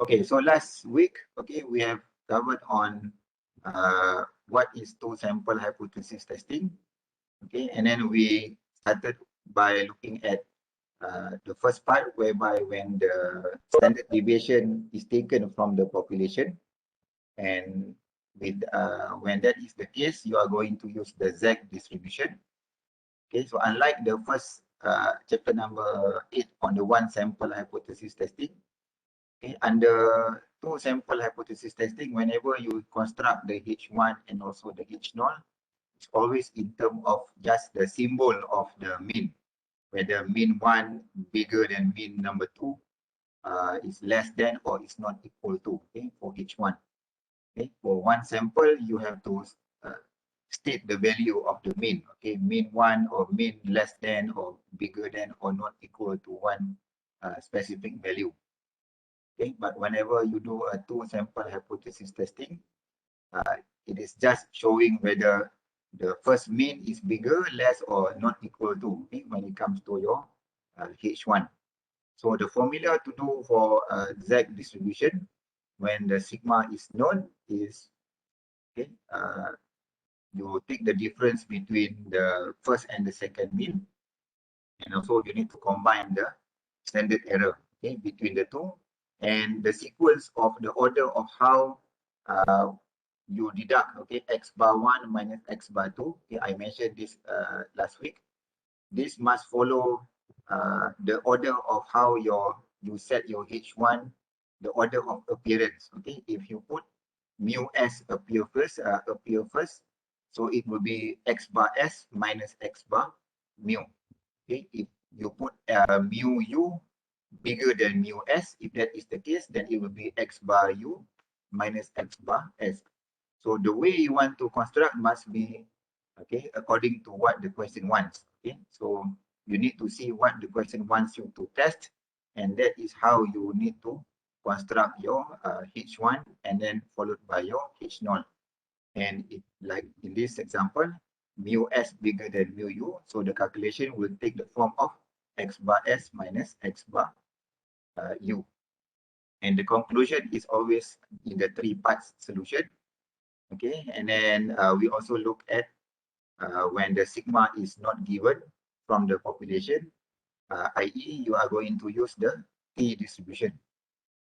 Okay, so last week, okay, we have covered on what is two sample hypothesis testing. Okay, and then we started by looking at the first part, whereby when the standard deviation is taken from the population, and with when that is the case, you are going to use the Z distribution. Okay, so unlike the first chapter number 8 on the one sample hypothesis testing, okay, under two sample hypothesis testing, whenever you construct the H1 and also the H0, it's always in terms of just the symbol of the mean, whether mean 1 bigger than mean number 2, is less than or is not equal to, okay, for H1. Okay, for one sample, you have to state the value of the mean, okay, mean 1 or mean less than or bigger than or not equal to one specific value. Okay, but whenever you do a two sample hypothesis testing, it is just showing whether the first mean is bigger, less, or not equal to, okay, when it comes to your H1. So the formula to do for Z distribution when the sigma is known is, okay, you take the difference between the first and the second mean, and also you need to combine the standard error, okay, between the two, and the sequence of the order of how you deduct, okay, x bar 1 minus x bar 2. Okay, I mentioned this last week. This must follow the order of how you set your H1, the order of appearance. Okay, if you put mu s appear first, so it will be x bar s minus x bar mu. Okay, if you put mu u bigger than mu s, if that is the case, then it will be x bar u minus x bar s. So the way you want to construct must be, okay, according to what the question wants. Okay, so you need to see what the question wants you to test, and that is how you need to construct your H1 and then followed by your H0. And it, like in this example, mu s bigger than mu u, so the calculation will take the form of x bar s minus x bar u. And the conclusion is always in the three parts solution. Okay, and then we also look at when the sigma is not given from the population, i.e. you are going to use the T distribution.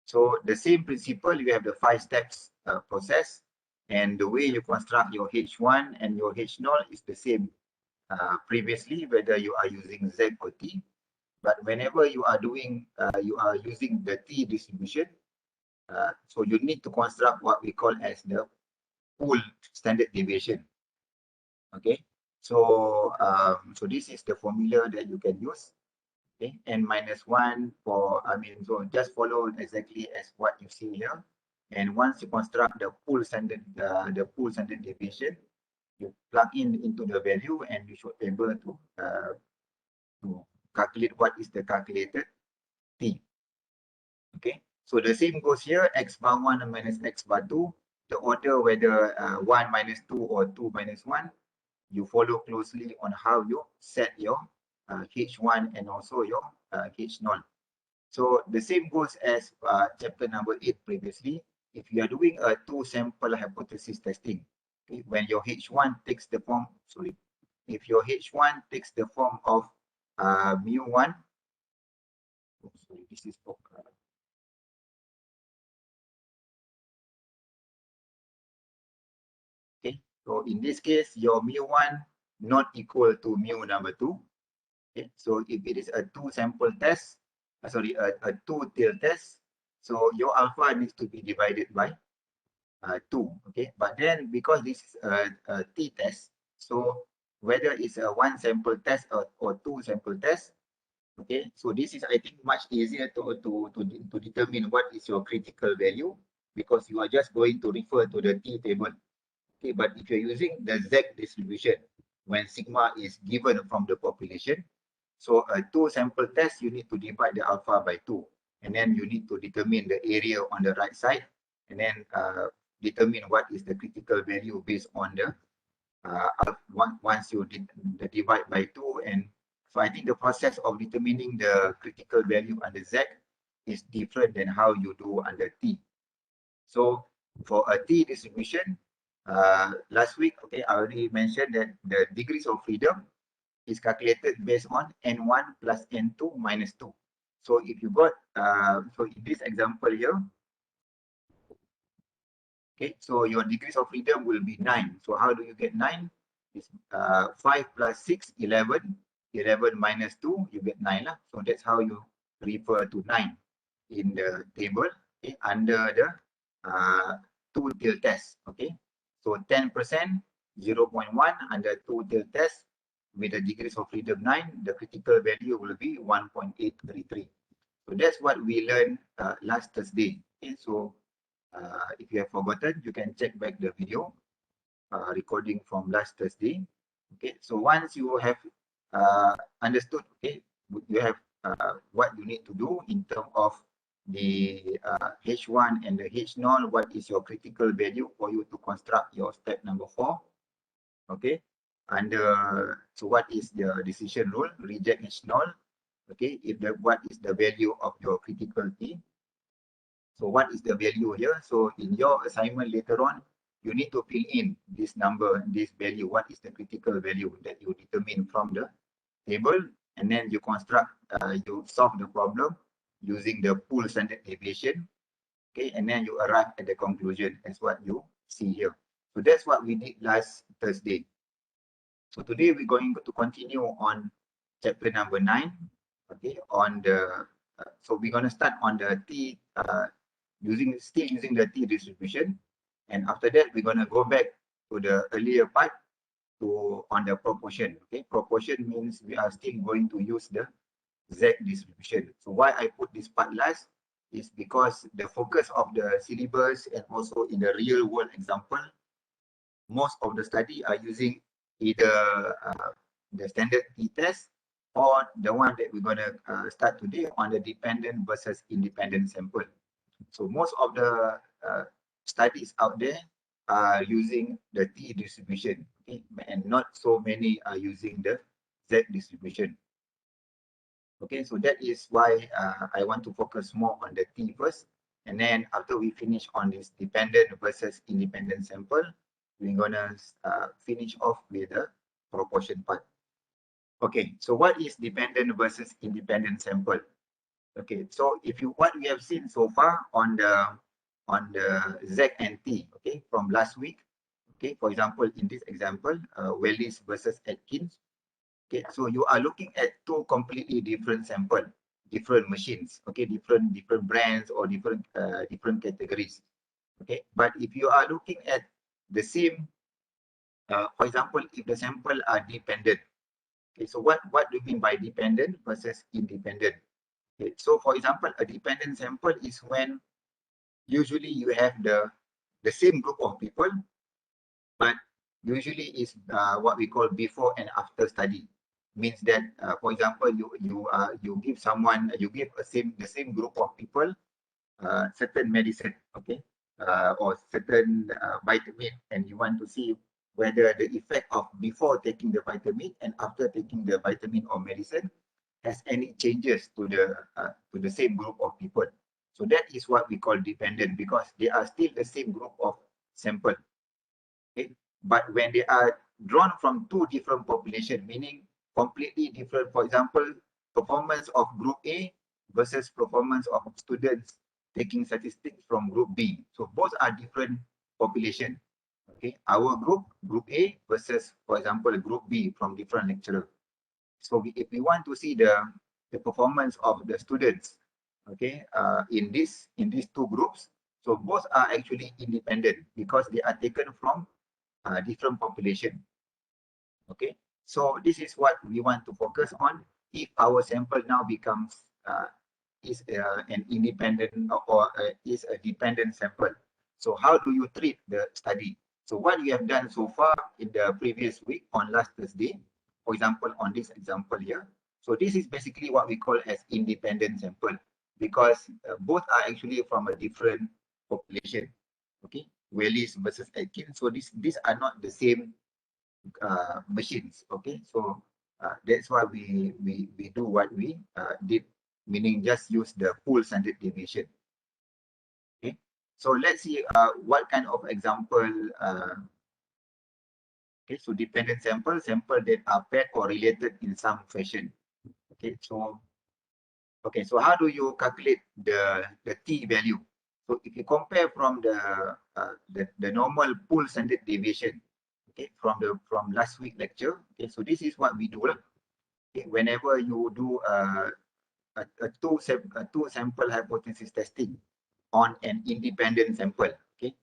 So the same principle, you have the 5 steps process, and the way you construct your H1 and your H0 is the same previously, whether you are using Z or T. But whenever you are doing, you are using the T distribution, so you need to construct what we call as the pool standard deviation. Okay, so so this is the formula that you can use. Okay, n minus 1 for, so just follow exactly as what you see here. And once you construct the pool standard deviation, you plug in into the value, and you should be able to calculate what is the calculated T. Okay, so the same goes here, x bar 1 minus x bar 2. The order, whether 1 minus 2 or 2 minus 1, you follow closely on how you set your H1 and also your H0. So the same goes as chapter number 8 previously. If you are doing a two sample hypothesis testing, okay, when your H1 takes the form, if your H1 takes the form of mu1, this is okay. So in this case, your mu1 not equal to mu number 2. Okay, so if it is a two sample test, a two tail test, so your alpha needs to be divided by 2. Okay, but then because this is a T test, so whether it's a one sample test or two sample test, okay, so this is, I think, much easier to determine what is your critical value, because you are just going to refer to the T table. Okay, but if you're using the Z distribution, when sigma is given from the population, so a two sample test, you need to divide the alpha by 2, and then you need to determine the area on the right side, and then determine what is the critical value based on the once you divide by 2. And so I think the process of determining the critical value under Z is different than how you do under T. So for a T distribution, last week, okay, I already mentioned that the degrees of freedom is calculated based on N1 plus N2 minus 2. So if you got, so in this example here, okay, so your degrees of freedom will be 9. So how do you get 9? It's 5 plus 6, 11. 11 minus 2, you get 9 lah. So that's how you refer to 9 in the table, okay, under the two-tail test. Okay, so 10%, 0.1 under two-tail test with the degrees of freedom 9, the critical value will be 1.833. So that's what we learned last Thursday. Okay, so if you have forgotten, you can check back the video recording from last Thursday. Okay, so once you have understood, okay, you have what you need to do in terms of the H1 and the H0, what is your critical value for you to construct your step number 4. Okay, and so what is the decision rule? Reject H0. Okay, if the what is the value of your critical T? So what is the value here? So in your assignment later on, you need to fill in this number, this value. What is the critical value that you determine from the table, and then you construct, you solve the problem using the pool standard deviation. Okay, and then you arrive at the conclusion as what you see here. So that's what we did last Thursday. So today we're going to continue on chapter number 9. Okay, on the so we're going to start on the T still using the T distribution, and after that we're going to go back to the earlier part on the proportion. Okay, proportion means we are still going to use the Z distribution. So why I put this part last is because the focus of the syllabus and also in the real world example, most of the study are using either the standard T test or the one that we're going to start today on the dependent versus independent sample. So most of the studies out there are using the T distribution, okay? And not so many are using the Z distribution. Okay, so that is why I want to focus more on the T first. And then after we finish on this dependent versus independent sample, we're gonna finish off with the proportion part. Okay, so what is dependent versus independent sample? Okay, so if you what we have seen so far on the Z and T, okay, from last week. Okay, for example, in this example, Wellis versus Atkins. Okay, so you are looking at two completely different sample, different machines. Okay, different brands or different categories. Okay, but if you are looking at the same, for example, if the sample are dependent. Okay, so what do you mean by dependent versus independent? Okay, so for example, a dependent sample is when usually you have the same group of people, but usually is what we call before and after study. Means that, for example, you give someone, you give the same group of people certain medicine, okay, or certain vitamin, and you want to see whether the effect of before taking the vitamin and after taking the vitamin or medicine has any changes to the same group of people. So that is what we call dependent, because they are still the same group of sample. Okay? But when they are drawn from two different population, meaning completely different, for example, performance of group A versus performance of students taking statistics from group B. So both are different population. Okay, our group A versus, for example, group B from different lecturer. So if we want to see the performance of the students, okay, in these two groups, so both are actually independent because they are taken from different population. Okay, so this is what we want to focus on. If our sample now becomes is an independent or is a dependent sample, so how do you treat the study? So what we have done so far in the previous week on last Thursday, for example, on this example here, so this is basically what we call as independent sample, because both are actually from a different population. Okay, Wellis versus Atkins. So these are not the same machines. Okay, so that's why we do what we did meaning just use the full standard deviation. Okay, so let's see what kind of example. Okay, so dependent sample that are paired or related in some fashion. Okay, so how do you calculate the t value? So if you compare from the normal pool standard deviation, okay, from last week lecture, okay, so this is what we do. Okay, whenever you do a two sample hypothesis testing on an independent sample, okay,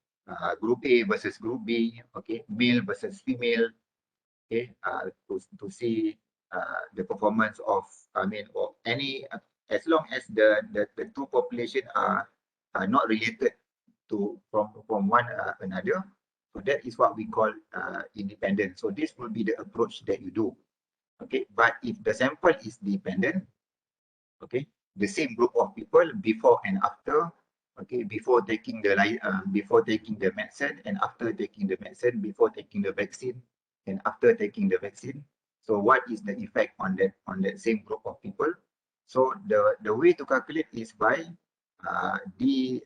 group A versus group B, okay, male versus female, okay, to see the performance of, or any, as long as the two population are not related to from one another. So that is what we call independent. So this will be the approach that you do. Okay, but if the sample is dependent, okay, the same group of people before and after, okay, before taking the medicine and after taking the medicine, before taking the vaccine and after taking the vaccine. So what is the effect on that same group of people? So the way to calculate is by D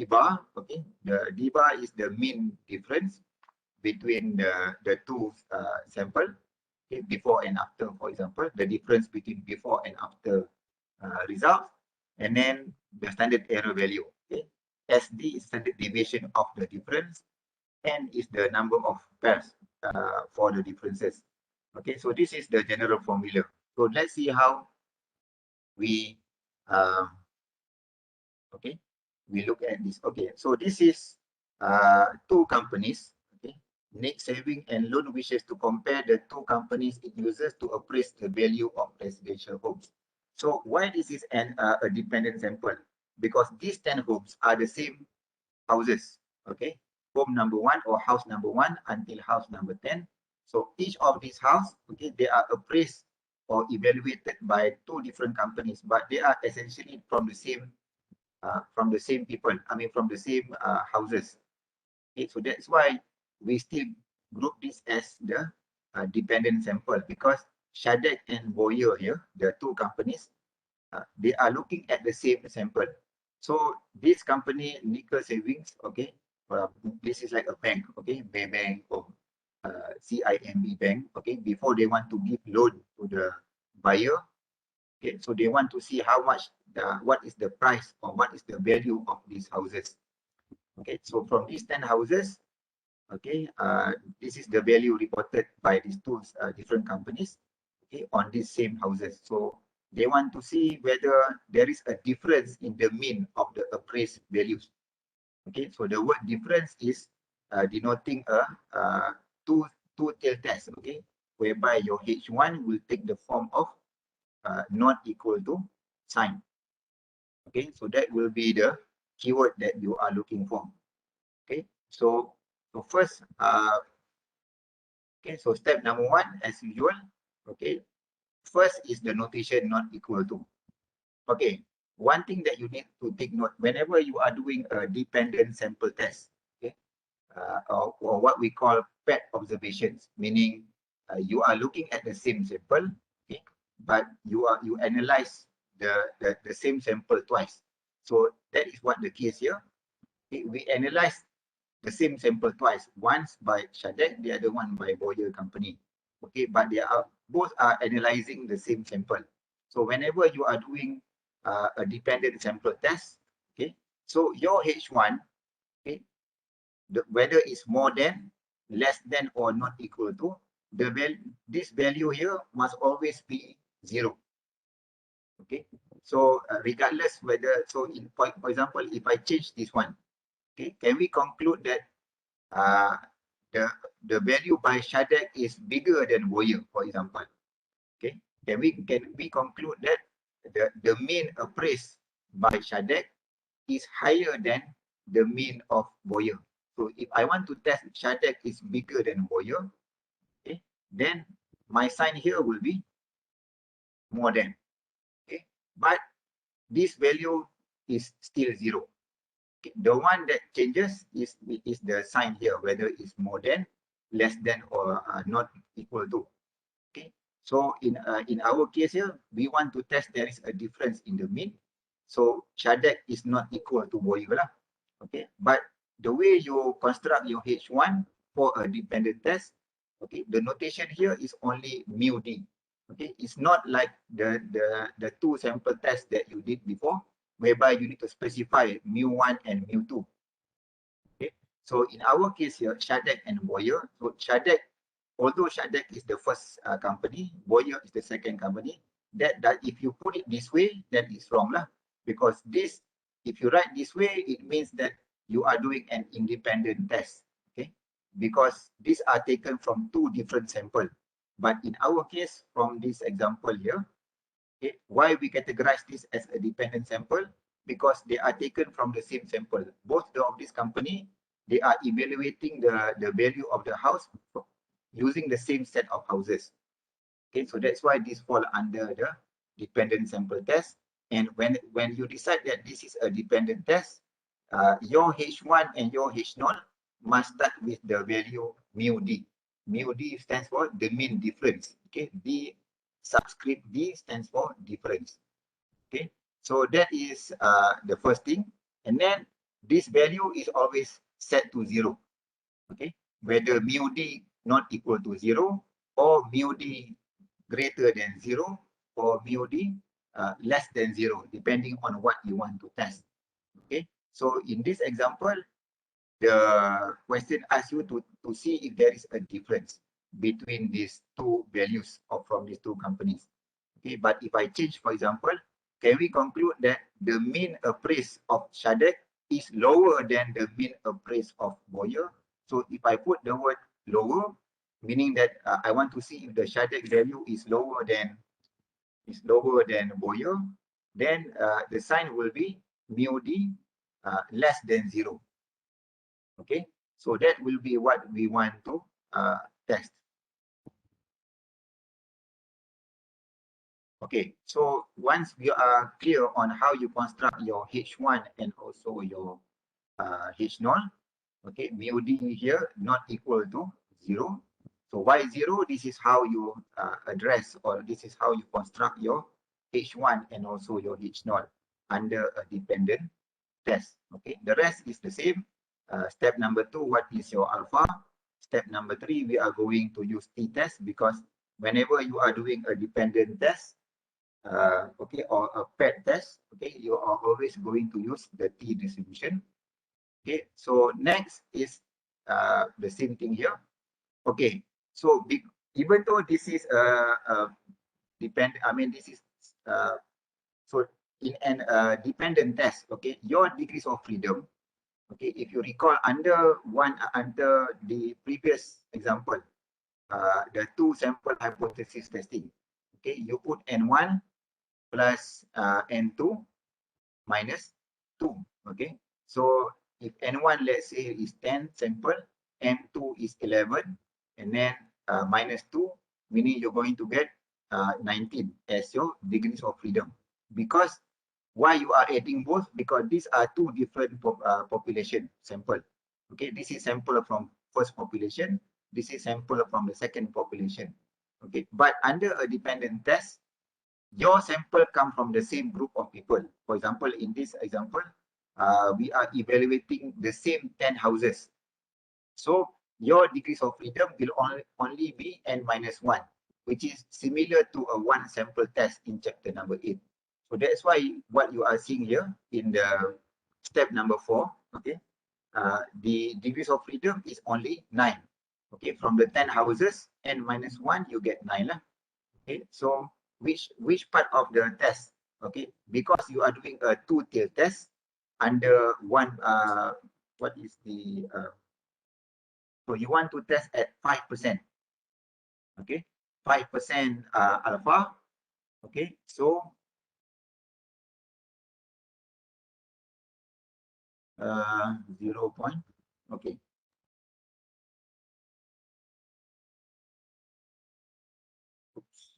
bar. Okay, the D bar is the mean difference between the two sample. Okay, before and after, for example, the difference between before and after results, and then the standard error value. Okay, SD is standard deviation of the difference, N is the number of pairs for the differences. Okay, so this is the general formula. So let's see how we we look at this. Okay, so this is two companies. Okay, Nick Saving and Loan wishes to compare the two companies it uses to appraise the value of residential homes. So why this is a dependent sample? Because these 10 homes are the same houses. Okay, home number 1 or house number 1 until house number 10. So each of these house, okay, they are appraised or evaluated by two different companies, but they are essentially from the same people. From the same houses. Okay, so that's why we still group this as the dependent sample, because Shadek and Boyer here, the two companies, they are looking at the same sample. So this company, Nickel Savings, okay, this is like a bank, okay, Bank or CIMB Bank, okay, before they want to give loan to the buyer. Okay, so they want to see how much, what is the price or what is the value of these houses. Okay, so from these 10 houses, okay, this is the value reported by these two different companies, okay, on these same houses. So they want to see whether there is a difference in the mean of the appraised values. Okay, so the word difference is denoting a two-tailed test, okay, whereby your H1 will take the form of not equal to sign. Okay, so that will be the keyword that you are looking for. Okay, so first, okay, so step number 1, as usual, okay, first is the notation not equal to. Okay, one thing that you need to take note whenever you are doing a dependent sample test, okay, or what we call paired observations, meaning you are looking at the same sample, okay, but you analyze the same sample twice. So that is what the case here. Okay, we analyze the same sample twice, once by Shadek, the other one by Boyer Company. Okay, but they are both are analyzing the same sample. So whenever you are doing a dependent sample test, okay, so your H1, okay, whether it's more than, less than, or not equal to, this value here must always be 0. Okay, so regardless whether, so for example, if I change this one, okay, can we conclude that the value by Shadek is bigger than Boyer, for example? Okay, can we conclude that the mean appraised by Shadek is higher than the mean of Boyer? So if I want to test Shadek is bigger than Boyer, okay, then my sign here will be more than. Okay, but this value is still 0. Okay, the one that changes is the sign here, whether it's more than, less than, or not equal to. Okay, So in our case here, we want to test there is a difference in the mean. So Shadek is not equal to Boyer lah. Okay, but the way you construct your H1 for a dependent test, okay, the notation here is only mu D. Okay, it's not like the two sample tests that you did before, whereby you need to specify mu1 and mu2. Okay, so in our case here, Shadek and Boyer. So Shadek, although Shadek is the first company, Boyer is the second company. That if you put it this way, that is wrong lah. Because this, if you write this way, it means that you are doing an independent test. Okay, because these are taken from two different samples. But in our case, from this example here, okay, why we categorize this as a dependent sample? Because they are taken from the same sample. Both of this company, they are evaluating the value of the house using the same set of houses. Okay, so that's why this fall under the dependent sample test. And when you decide that this is a dependent test, your H1 and your H0 must start with the value mu D. Mu D stands for the mean difference. Okay, D subscript D stands for difference. Okay, so that is the first thing. And then this value is always set to 0. Okay, whether mu D not equal to 0 or mu D greater than 0 or mu D less than 0, depending on what you want to test. Okay, so in this example, the question asks you to see if there is a difference between these two values from these two companies. Okay, but if I change, for example, can we conclude that the mean appraise of Shadek is lower than the mean appraise of Boyer? So if I put the word lower, meaning that I want to see if the Shadek value is lower than Boyer, then the sign will be mu D less than 0. Okay, so that will be what we want to test. Okay, so once we are clear on how you construct your H1 and also your H0, okay, mu D here not equal to 0. So why 0? This is how you address, or this is how you construct your H1 and also your H0 under a dependent test. Okay, the rest is the same. Step number 2, what is your alpha? Step number 3, we are going to use t-test, because whenever you are doing a dependent test, okay, or a paired test, okay, you are always going to use the t distribution. Okay, so next is the same thing here. Okay, so even though this is this is so in an dependent test, okay, your degrees of freedom, okay, if you recall under the previous example, the two sample hypothesis testing, okay, you put N1 plus N2 minus 2, okay. So if N1, let's say, is 10 sample, N2 is 11, and then minus 2, meaning you're going to get 19 as your degrees of freedom. Because why you are adding both? Because these are two different population sample. Okay, this is sample from first population, this is sample from the second population. Okay, but under a dependent test, your sample come from the same group of people. For example, in this example, we are evaluating the same 10 houses. So your degrees of freedom will only be n-1, which is similar to a one sample test in chapter number 8. So that's why what you are seeing here in the step number 4, okay, the degrees of freedom is only 9. Okay, from the 10 houses, n-1, you get 9 lah. Okay, so which part of the test? Okay, because you are doing a two-tail test under one, what is the, so you want to test at 5%. Okay, 5% alpha. Okay, so 0 point. Okay. Oops.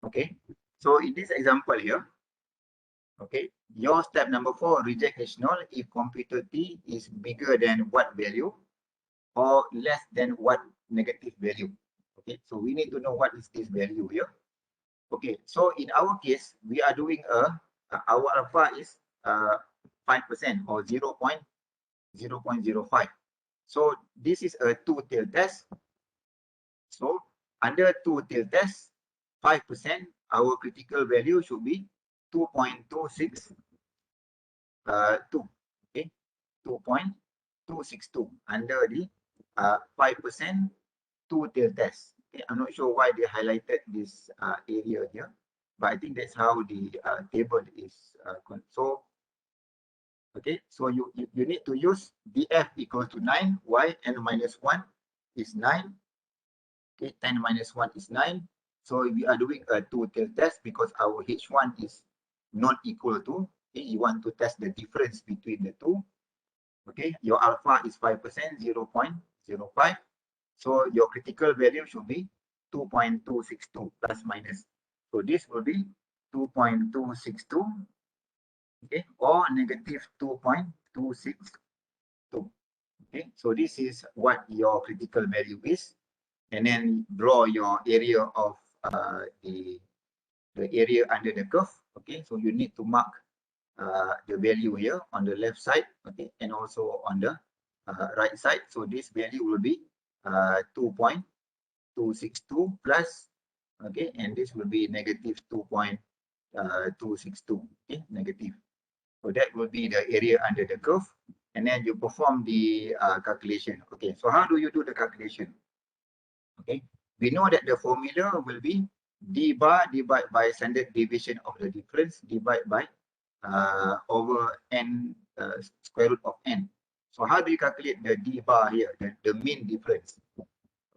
Okay, so in this example here, okay, your step number 4, reject H0 if computer T is bigger than what value or less than what negative value. Okay, so we need to know what is this value here. Okay, so in our case, we are doing our alpha is 5% or 0.05. So this is a two-tail test. So under two-tail test, 5%, our critical value should be 2.262. Okay, 2.262 under the 5% two-tail test. Okay, I'm not sure why they highlighted this area here, but I think that's how the table is. So, okay, so you need to use df equal to 9, y n minus 1 is 9. Okay, 10 minus 1 is 9. So we are doing a two-tail test because our h1 is not equal to. Okay, you want to test the difference between the two. Okay, your alpha is 5%, 0.05. So your critical value should be 2.262 plus minus. So this will be 2.262, okay, or negative 2.262. Okay, so this is what your critical value is. And then draw your area of the area under the curve. Okay, so you need to mark the value here on the left side, okay, and also on the right side. So this value will be 2.262 plus, okay, and this will be negative 2.262, okay, negative. So that will be the area under the curve, and then you perform the calculation. Okay, so how do you do the calculation? Okay, we know that the formula will be d bar divided by standard deviation of the difference divided by over n square root of n. So how do you calculate the d bar here, the mean difference?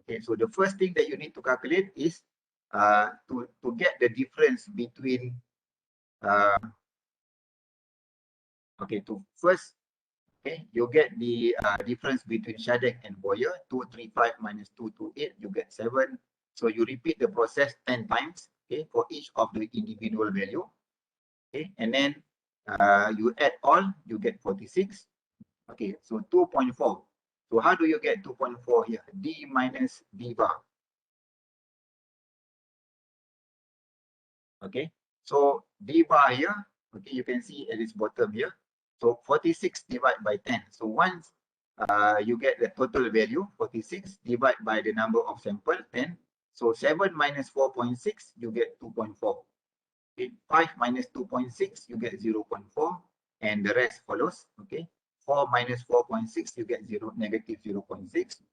Okay, so the first thing that you need to calculate is to get the difference between okay, to first, okay, you get the difference between Shadek and Boyer, 235 minus 228, you get 7. So you repeat the process 10 times, okay, for each of the individual value. Okay, and then you add all, you get 46. Okay, so 2.4. So how do you get 2.4 here? D minus D bar. Okay, so D bar here, okay, you can see at its bottom here. So 46 divided by 10. So once you get the total value, 46 divided by the number of sample, 10. So 7 minus 4.6, you get 2.4. Okay, 5 minus 2.6, you get 0.4. And the rest follows. Okay, 4 minus 4.6, you get negative 0.6.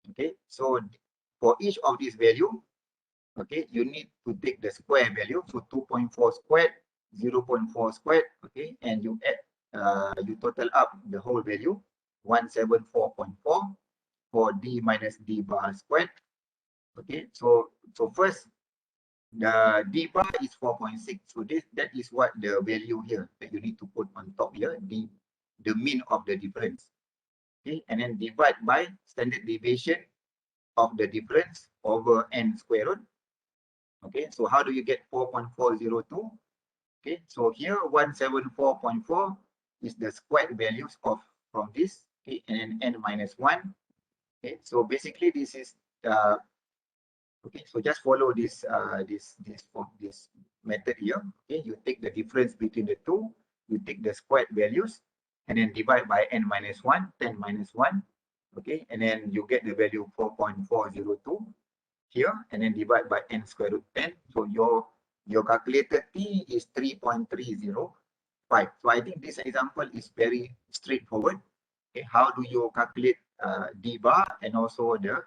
Okay, so for each of these value, okay, you need to take the square value. So 2.4 squared, 0.4 squared, okay, and you add, you total up the whole value, 174.4 for d minus d bar squared. Okay, so first, the d bar is 4.6. So that is what the value here that you need to put on top here, the mean of the difference. Okay, and then divide by standard deviation of the difference over n square root. Okay, so how do you get 4.402? Okay, so here 174.4 is the squared values of from this, okay, and then n minus 1. Okay, so basically this is okay, so just follow this this method here. Okay, you take the difference between the two, you take the squared values, and then divide by n minus 1, 10 minus 1. Okay, and then you get the value 4.402 here, and then divide by n square root 10. So your calculated T is 3.305. So I think this example is very straightforward. Okay, how do you calculate D bar and also the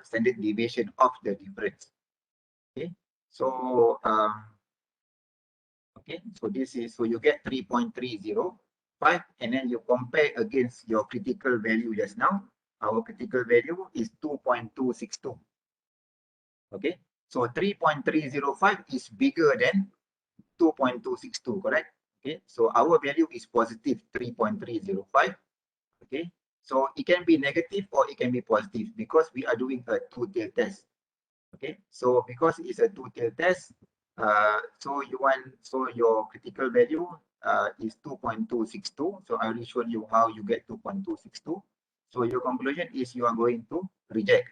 standard deviation of the difference? Okay, so okay, so this is, so you get 3.305, and then you compare against your critical value just now. Our critical value is 2.262. Okay, so 3.305 is bigger than 2.262, correct? Okay, so our value is positive 3.305. Okay, So it can be negative or it can be positive because we are doing a two-tail test. Okay, so because it's a two-tail test, so your critical value is 2.262. So I already showed you how you get 2.262. So your conclusion is you are going to reject.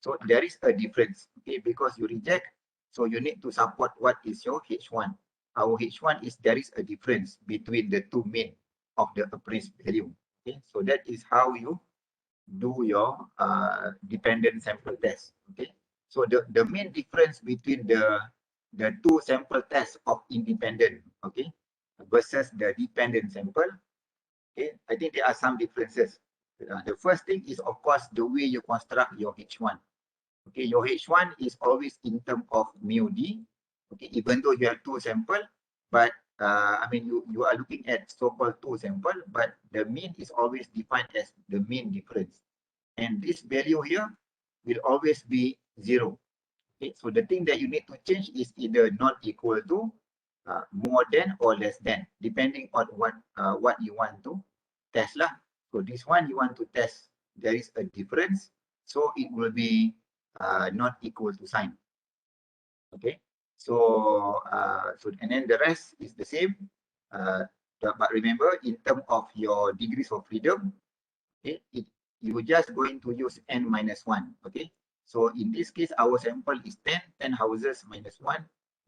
So there is a difference, okay, because you reject, so you need to support what is your H1. Our H1 is there is a difference between the two mean of the appraised value. Okay, so that is how you do your dependent sample test. Okay, so the main difference between the two sample tests of independent, okay, versus the dependent sample, okay, I think there are some differences. The first thing is, of course, the way you construct your H1. Okay, your H1 is always in terms of mu D. Okay, even though you have two sample, but I mean you are looking at so-called two sample, but the mean is always defined as the mean difference, and this value here will always be 0. Okay, so the thing that you need to change is either not equal to, more than, or less than, depending on what you want to test lah. So this one you want to test, there is a difference, so it will be not equal to sign. Okay, so and then the rest is the same. But remember, in terms of your degrees of freedom, okay, you just going to use n minus 1. Okay, so in this case, our sample is 10 houses minus 1.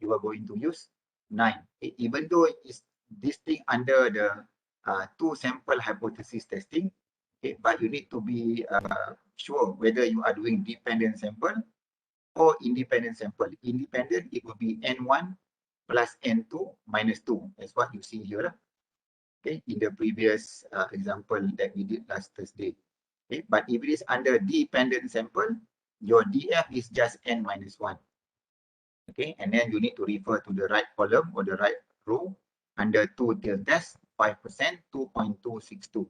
You are going to use 9. Okay, even though it's this thing under the two sample hypothesis testing, okay, but you need to be sure whether you are doing dependent sample or independent sample. Independent, it will be n1 plus n2 minus 2. That's what you see here. Okay, in the previous example that we did last Thursday. Okay, but if it is under dependent sample, your DF is just n minus 1. Okay, and then you need to refer to the right column or the right row under two-tail test, 5%, 2.262.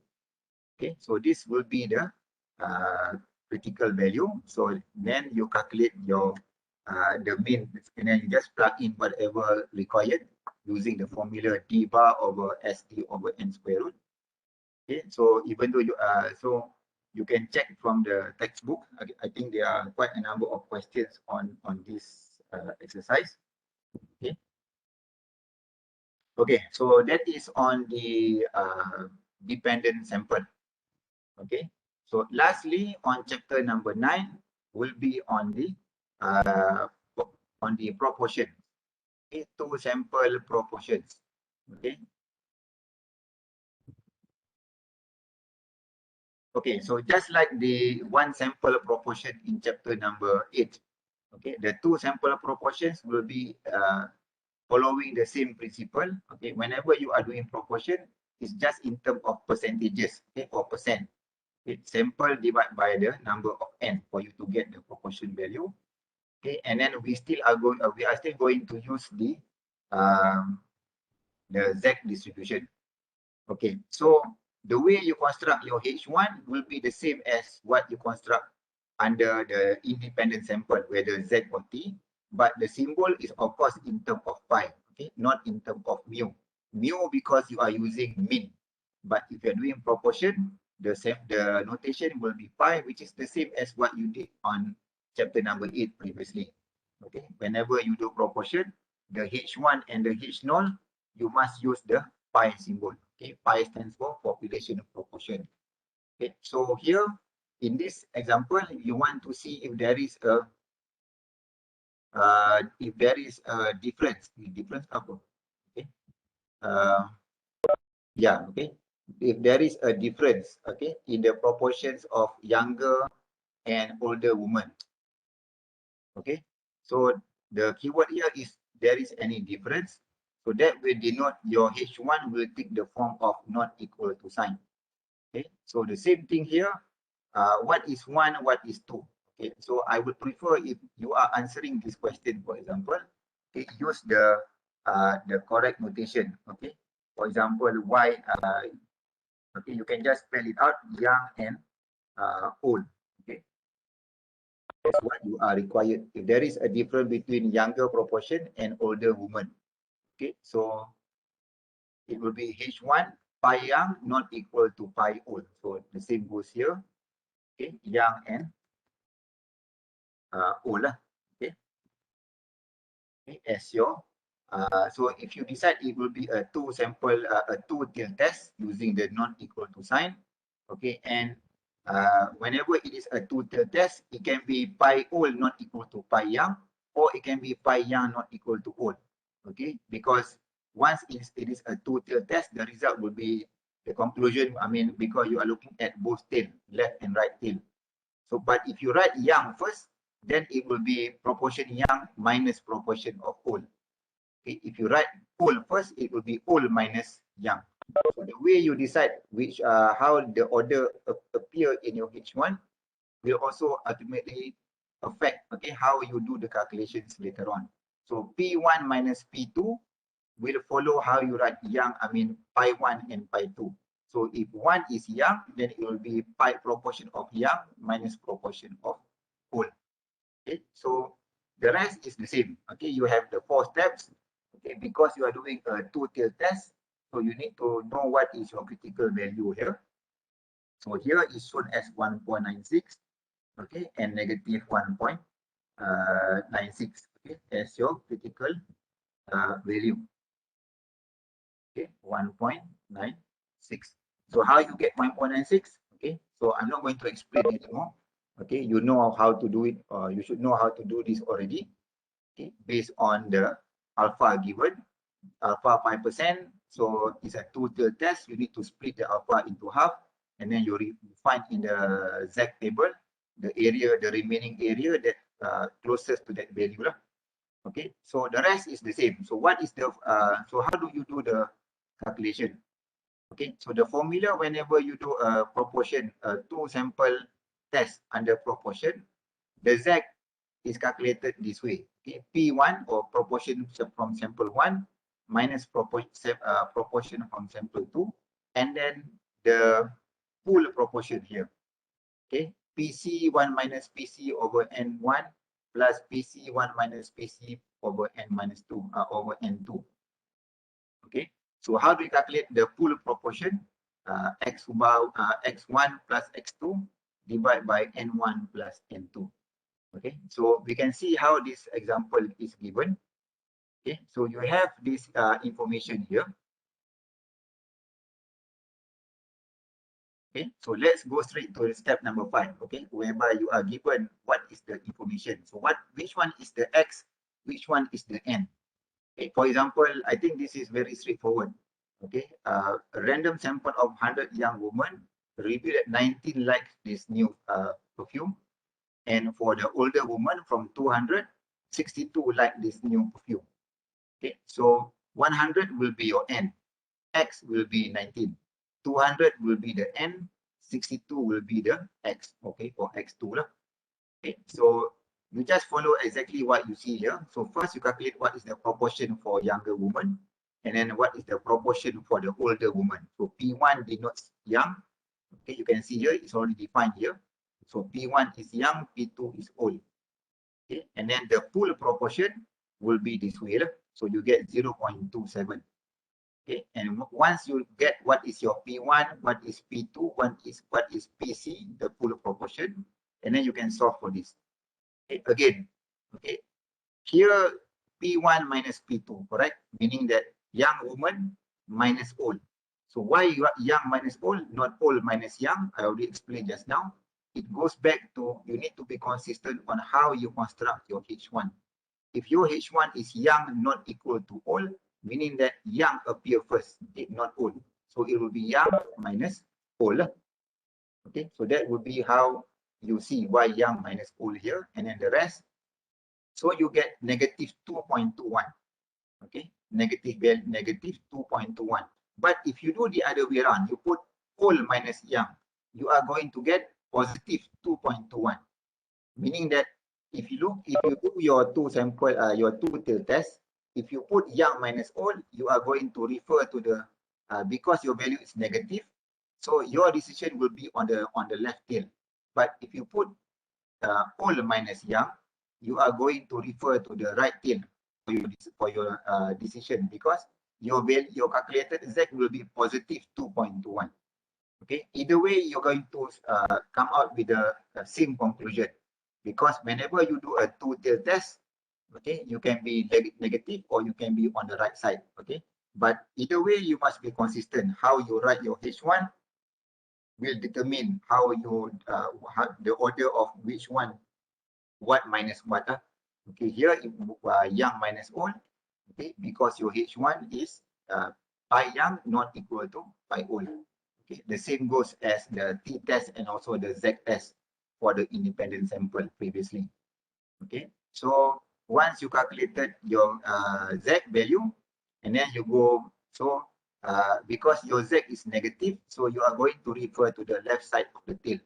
Okay, so this will be the critical value. So then you calculate your the mean, and then you just plug in whatever required using the formula D bar over ST over N square root. Okay, so even though so you can check from the textbook. I think there are quite a number of questions on this exercise. Okay. Okay, so that is on the dependent sample. Okay, so lastly, on chapter number 9 will be on the proportion. Okay, two sample proportions. Okay. Okay, so just like the one sample proportion in chapter number 8, okay, the two sample proportions will be following the same principle. Okay, whenever you are doing proportion, it's just in terms of percentages, okay, or percent. It's sample divided by the number of n for you to get the proportion value. Okay, and then we are still going to use the Z distribution. Okay, so the way you construct your H1 will be the same as what you construct under the independent sample, whether Z or T, but the symbol is of course in terms of pi, okay, not in terms of mu. Mu because you are using mean, but if you're doing proportion, the notation will be pi, which is the same as what you did on chapter number 8 previously. Okay, whenever you do proportion, the H1 and the H0, you must use the pi symbol. Okay, pi stands for population proportion. Okay, so here in this example, you want to see if there is a difference. Difference apa? Okay. Yeah. Okay. If there is a difference, okay, in the proportions of younger and older women. Okay. So the keyword here is there is any difference. So that will denote your H1 will take the form of not equal to sign. Okay. So the same thing here. What is 1, what is 2? Okay, so I would prefer if you are answering this question, for example, okay, use the correct notation. Okay, for example, y. Okay, you can just spell it out: young and old. Okay, that's what you are required. If there is a difference between younger proportion and older woman, okay, so it will be H1 pi young not equal to pi old. So the same goes here. Okay, young and old lah. Okay. Okay, as your so if you decide it will be a two-tail test using the not equal to sign. Okay, and whenever it is a two-tail test, it can be pi old not equal to pi young, or it can be pi young not equal to old. Okay, because once it is a two-tail test, the result will be the conclusion. I mean, because you are looking at both tail, left and right tail. So, but if you write young first, then it will be proportion young minus proportion of old. Okay, if you write old first, it will be old minus young. So the way you decide which how the order appear in your H1 will also ultimately affect how you do the calculations later on. So P1 minus P2 will follow how you write young, I mean pi 1 and pi 2. So if 1 is young, then it will be pi proportion of young minus proportion of old. Okay, so the rest is the same. Okay, you have the 4 steps. Okay, because you are doing a two-tail test, so you need to know what is your critical value here. So here is shown as 1.96, okay, and negative 1.96, okay, as your critical value. Okay, 1.96. So how you get 1.96? Okay, so I'm not going to explain anymore. Okay, you know how to do it, or you should know how to do this already. Okay, based on the alpha given, alpha 5%. So it's a two-tail test. You need to split the alpha into half, and then you find in the Z table the area, the remaining area that closest to that value lah. Okay, so the rest is the same. So what is the so how do you do the calculation? Okay, so the formula whenever you do a proportion, a two-sample test under proportion, the Z is calculated this way. Okay, P1 or proportion from sample 1 minus proportion from sample 2, and then the full proportion here. Okay, PC1 minus PC over N1 plus PC1 minus PC over N minus 2 over N2. Okay, so how do we calculate the full proportion? X1 plus X2 divided by N1 plus N2. Okay, so we can see how this example is given. Okay, so you have this information here. Okay, so let's go straight to step number 5. Okay, whereby you are given what is the information. So which one is the X, which one is the N? Okay, for example, I think this is very straightforward. Okay, a random sample of 100 young women revealed that 19 liked this new perfume. And for the older woman from 200, 62 like this new perfume. Okay, so 100 will be your N, X will be 19, 200 will be the N, 62 will be the X, okay, for X2 lah. Okay, so you just follow exactly what you see here. So first you calculate what is the proportion for younger woman, and then what is the proportion for the older woman. So P1 denotes young. Okay, you can see here, it's already defined here. So P1 is young, P2 is old. Okay, and then the full proportion will be this way. So you get 0.27. Okay, and once you get what is your P1, what is P2, what is PC, the full proportion, and then you can solve for this. Okay, again, okay, here P1 minus P2, correct? Meaning that young woman minus old. So why young minus old, not old minus young? I already explained just now. It goes back to you need to be consistent on how you construct your H1. If your H1 is young not equal to old, meaning that young appear first, not old. So it will be young minus old. Okay, so that would be how you see why young minus old here, and then the rest. So you get negative 2.21. Okay, negative 2.21. But if you do the other way around, you put old minus young, you are going to get positive 2.21. Meaning that if you do your your two-tail test, if you put young minus old, you are going to refer to the because your value is negative, so your decision will be on the left tail. But if you put old minus young, you are going to refer to the right tail for your decision, because your calculated Z will be positive 2.21. Okay, either way, you're going to come out with the same conclusion, because whenever you do a two-tailed test, okay, you can be negative or you can be on the right side. Okay, but either way, you must be consistent. How you write your H1 will determine how you the order of which one, what minus what. Okay, here young minus old. Okay, because your H1 is pi young not equal to pi old. Okay, the same goes as the t test and also the Z test for the independent sample previously. Okay, so once you calculated your Z value, and then you go, so because your Z is negative, so you are going to refer to the left side of the tail.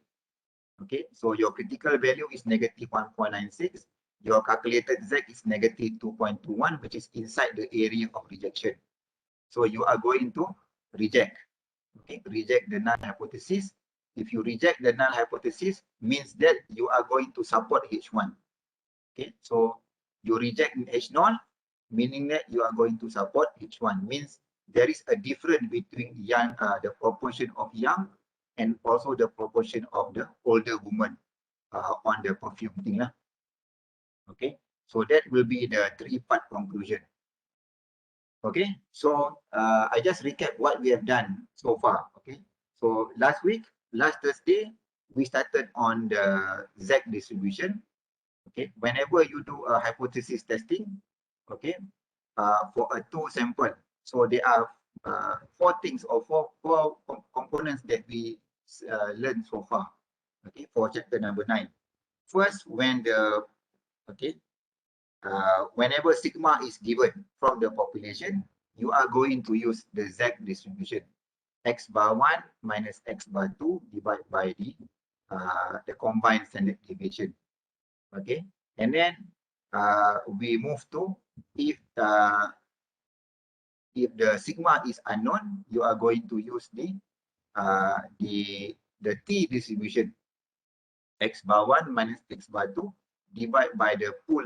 Okay, so your critical value is negative 1.96. Your calculated Z is negative 2.21, which is inside the area of rejection. So you are going to reject. Okay, reject the null hypothesis. If you reject the null hypothesis, means that you are going to support H1. Okay, so you reject H0, meaning that you are going to support H1. Means there is a difference between young, the proportion of young and also the proportion of the older woman on the perfume thing. Okay, so that will be the three-part conclusion. Okay, so I just recap what we have done so far. Okay, so last Thursday, we started on the Z distribution. Okay, whenever you do a hypothesis testing, okay, for a two sample, so there are four things or four components that we learned so far. Okay, for chapter number 9. First, when the whenever sigma is given from the population, you are going to use the Z distribution. X bar 1 minus X bar 2 divided by the combined standard deviation. Okay, and then we move to if the sigma is unknown, you are going to use the t distribution. X bar 1 minus X bar 2 divided by the pool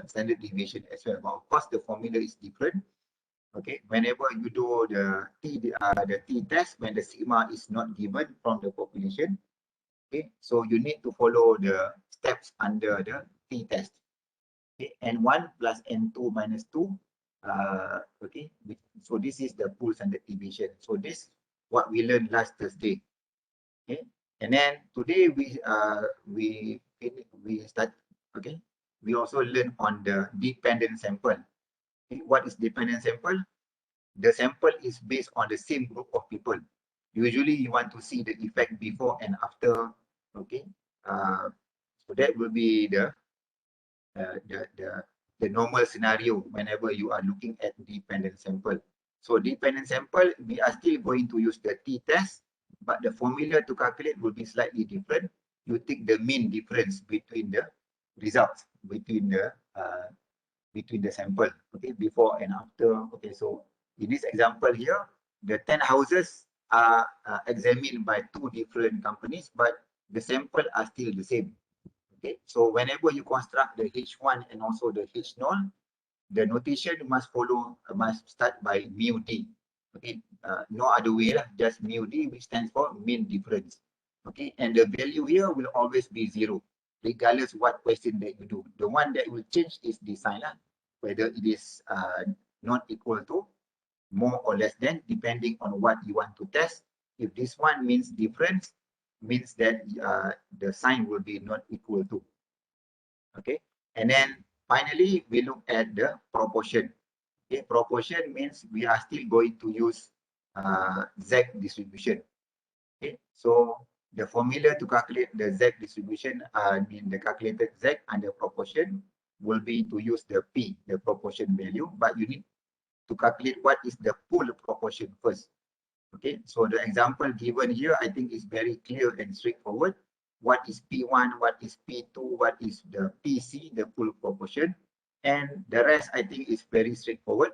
standard deviation as well. But of course, the formula is different. Okay, whenever you do the t test, when the sigma is not given from the population, okay, so you need to follow the steps under the t test. Okay, n1 plus n2 minus 2. Okay, so this is the pool standard deviation. So this what we learned last Thursday. Okay, and then today we start. Okay, we also learn on the dependent sample. Okay, what is dependent sample? The sample is based on the same group of people. Usually you want to see the effect before and after. Okay, so that will be the normal scenario whenever you are looking at dependent sample. So dependent sample, we are still going to use the t-test, but the formula to calculate will be slightly different. You take the mean difference between the results, between the sample, okay, before and after. Okay, so in this example here, the 10 houses are examined by two different companies, but the sample are still the same. Okay, so whenever you construct the H1 and also the H0, the notation must start by mu d. Okay, no other way lah, just mu d, which stands for mean difference. Okay, and the value here will always be 0, regardless what question that you do. The one that will change is the sign lah, whether it is not equal to, more or less than, depending on what you want to test. If this one means difference, means that the sign will be not equal to. Okay, and then finally we look at the proportion. Okay, proportion means we are still going to use Z distribution. Okay, so the formula to calculate the Z distribution, the calculated Z under proportion, will be to use the P, the proportion value, but you need to calculate what is the pool proportion first. Okay, so the example given here, I think is very clear and straightforward. What is P1, what is P2, what is the PC, the pool proportion, and the rest I think is very straightforward.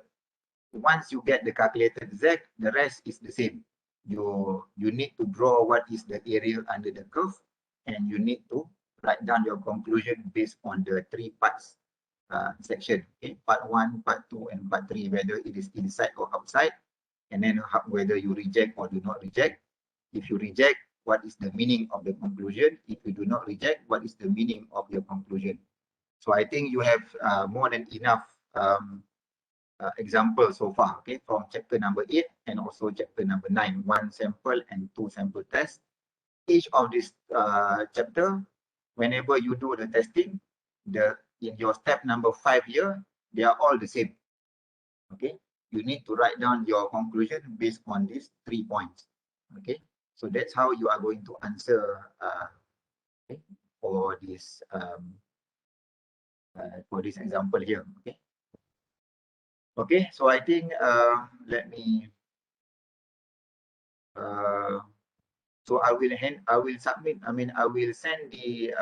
Once you get the calculated Z, the rest is the same. You need to draw what is the area under the curve, and you need to write down your conclusion based on the three parts section. Okay, part 1, part 2, and part 3, whether it is inside or outside, and then whether you reject or do not reject. If you reject, what is the meaning of the conclusion? If you do not reject, what is the meaning of your conclusion? So I think you have more than enough examples so far, okay, from chapter number 8 and also chapter number 9, 1 sample and 2 sample tests. Each of this chapter, whenever you do the testing, in your step number 5 here, they are all the same. Okay, you need to write down your conclusion based on these 3 points. Okay, so that's how you are going to answer okay, for this example here. Okay. Okay, so I think let me so I will submit, I will send the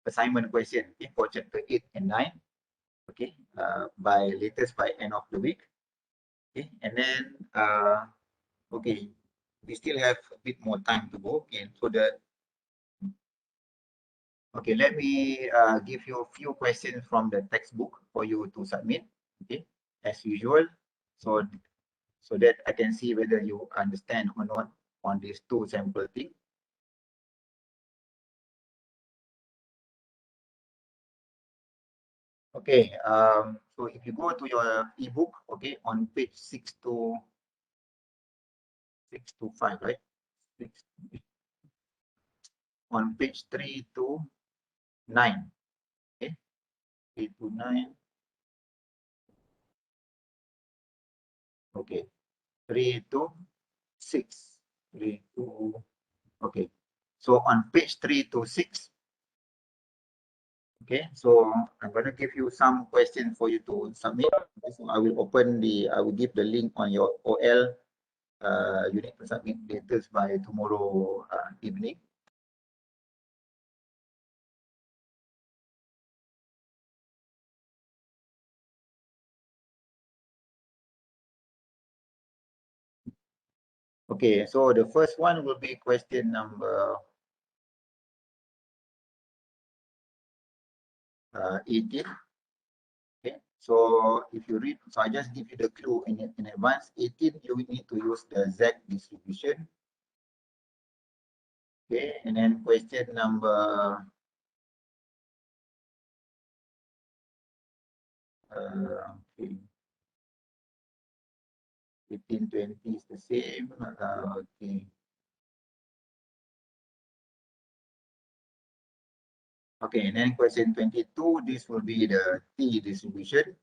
assignment question, okay, for chapter 8 and 9, okay, by latest by end of the week. Okay, and then okay, we still have a bit more time to go. Okay, so okay, let me give you a few questions from the textbook for you to submit, okay, as usual, so that I can see whether you understand or not on these 2 sample things. Okay, so if you go to your ebook, okay, on page 6 to 5, right? 6, on page 3 to 9, okay, 3 to 9, okay, 3 to 6, 3 to, okay. So on page 3 to 6, okay, so I'm going to give you some questions for you to submit. So I will give the link on your OL. You need to submit latest by tomorrow evening. Okay, so the first one will be question number 18. Okay, so if you read, so I just give you the clue in advance. 18, you will need to use the Z distribution. Okay, and then question number okay, 15, 20 is the same. Okay. Okay, and then question 22, this will be the T distribution.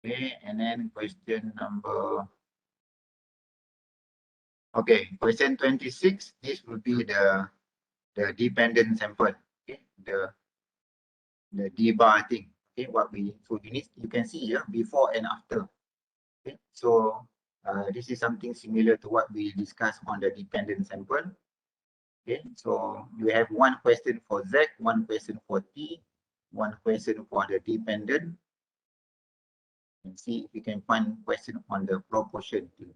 Okay, and then question number, okay, question 26, this will be the dependent sample, okay, the D bar thing, okay, so you can see here before and after, okay, so this is something similar to what we discussed on the dependent sample, okay, so you have one question for Z, one question for T, one question for the dependent, and see if you can find question on the proportion thing.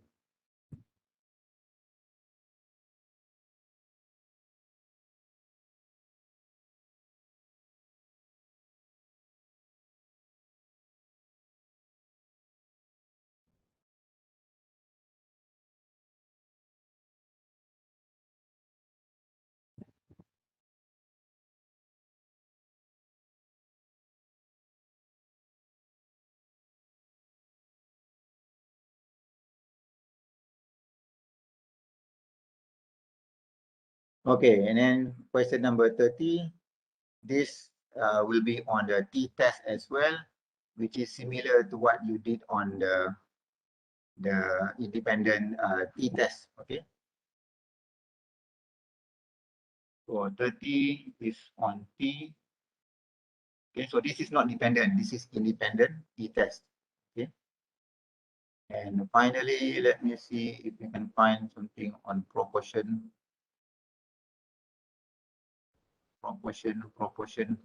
Okay, and then question number 30, this will be on the t-test as well, which is similar to what you did on the independent t-test, okay? So 30 is on T. Okay, so this is not dependent, this is independent t-test, okay? And finally, let me see if we can find something on proportion. Proportion.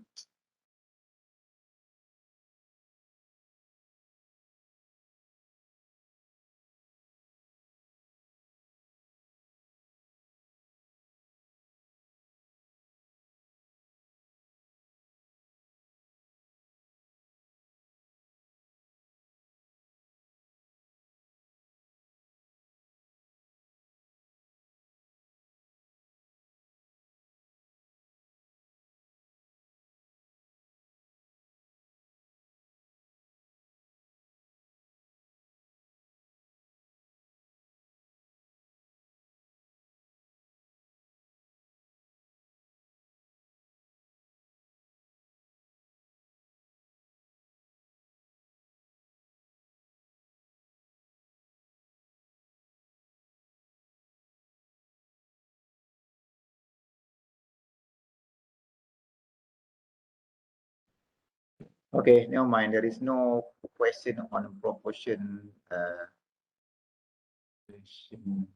Okay, never mind. There is no question on proportion. Question.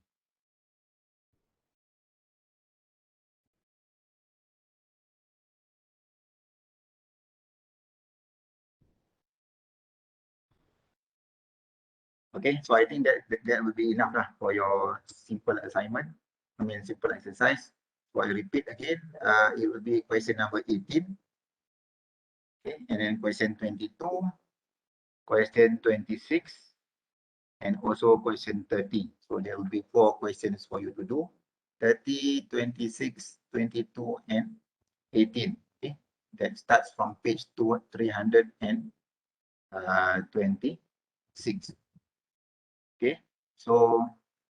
Okay, so I think that will be enough lah for your simple assignment. I mean, simple exercise. So I repeat again, it will be question number 18. Okay, and then question 22, question 26, and also question 30. So there will be 4 questions for you to do. 30, 26, 22, and 18. Okay, that starts from page 326. Okay, so